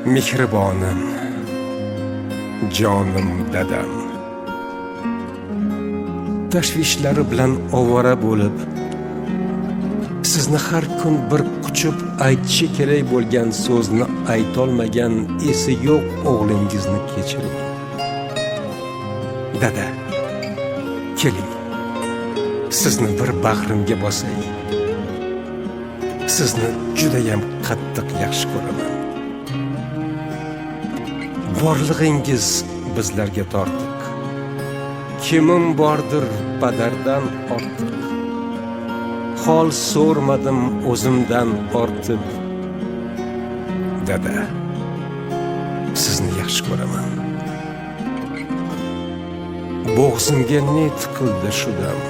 mehribonim, jonim dadam. Tashvishlari bilan ovora bo'lib, sizni har kun bir quchib aytishi kerak bo'lgan so'zni aytolmagan esi yo'q o'g'lingizni kechiring. Dada, keling, sizni bir bag'rimga bosay. Sizni juda ham qattiq yaxshi ko'raman. Borlig'ingiz bizlarga tortiq. Kimim bordir padardan ortiq. Hol so'rmadim o'zimdan ortib. Dada, sizni yaxshi ko'raman. Bo'g'zimga ne tiqildi shu dam.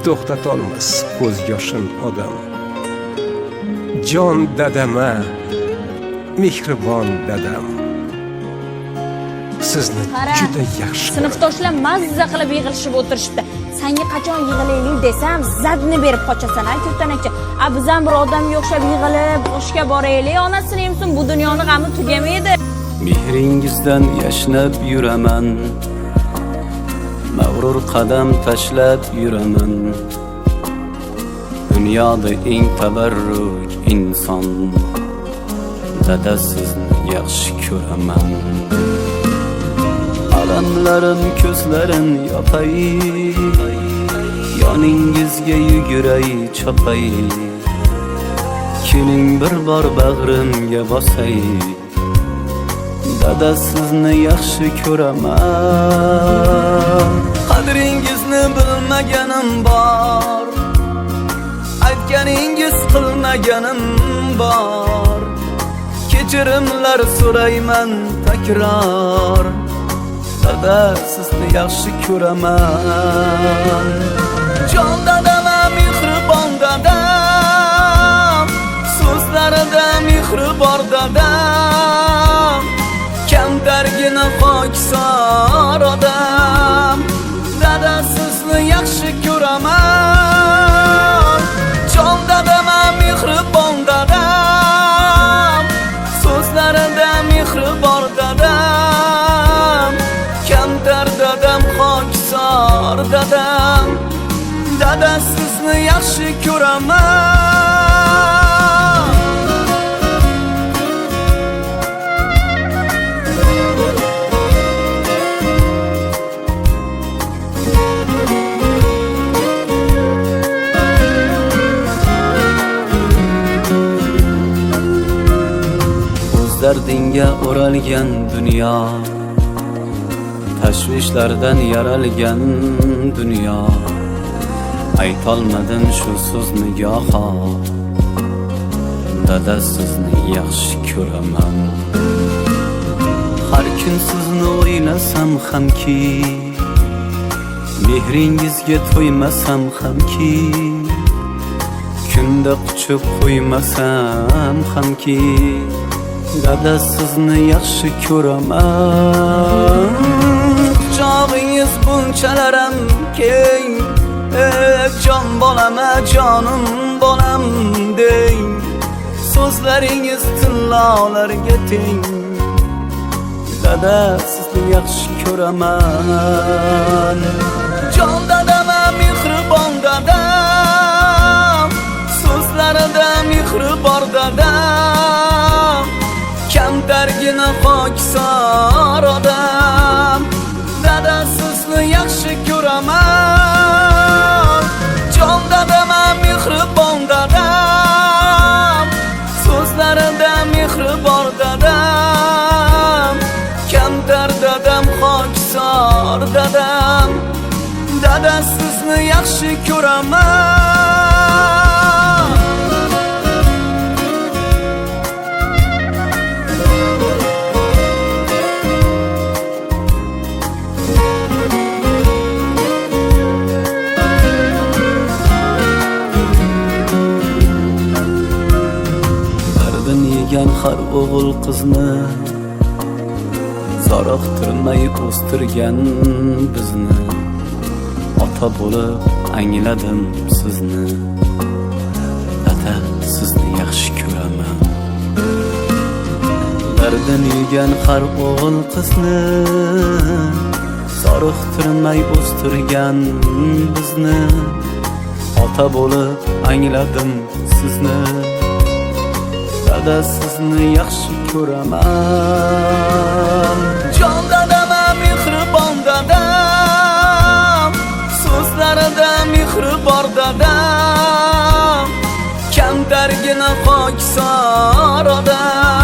To'xtatolmas ko'z yoshin odam. Jon dadama, mehribon dadam. Sizni juda yaxshi. Sinfdoshlar mazza qilib yig'ilishib o'tirishibdi. Senga qachon yig'ilaylik desam, zadni berib qochasan, ko'rtanakcha. Biz ham bir odamga o'xshab yig'ilib, o'shga boraylik. Onasini emsin, bu dunyoning g'ami tugamaydi. Mehringizdan yashnab yuraman. Mag'rur qadam tashlab yuraman. Dunyoda eng tabarruk inson. Dada, sizni yaxshi ko'raman. Alamlarim ko'zlarin yopay, yoningizga yuguray chopay. Keling bir bor bag'rimga bosay. Dada, sizni yaxshi ko'raman. Qadringizni bilmaganim bor, aytganingiz qilmaganim bor. Kechirimlar so'rayman takror. Dada, sizni yaxshi ko'raman. Jon dadam, mehribon dadam, so'zlarida mehri bor dadam. Kamtargina pokisor odam. Dada, sizni yaxshi ko'raman. Jon dadam, mehribon dadam, so'zlarida mehri bor dadam. Kamtar dadam, pokisor dadam. Dada, sizni yaxshi ko'raman. Dardinga o'ralgan dunyo, tashvishlardan yaralgan dunyo. Aytolmadim shu so'zni goho. Dada, sizni yaxshi ko'raman. Har kun sizni o'ylasam hamki, mehringizga to'ymasam hamki, kunda quchib qo'ymasam hamki. Dada, sizni yaxshi ko'raman. Quchog'ingiz bunchalaram keng, jon bolam, jonim bolam deng. So'zlaringiz tillolarga teng. Dada, sizni yaxshi ko'raman. Jon dadam, mehribon dadam, so'zlarida mehri bor dadam. Kamtargina pokisor odam. Dada, sizni yaxshi ko'raman. Jon dadam, mehribon dadam, so'zlarida mehri bor dadam. Kamtar dadam, pokisor dadam. Dada, sizni yaxshi ko'raman. Yegan har o'g'il qizni zoriqtirmay o'stirgan bizni. Ota bo'lib angladim sizni. Dada, sizni yaxshi ko'raman. Sutlarin yegan har o'g'il qizni Zoriqtirmay o'stirgan bizni Ota bo'lib angladim sizni Dada sizni yaxshi ko'raman Jon dadam, mehribon dadam So'zlarida mehri bor dadam Kamtargina pokisor odam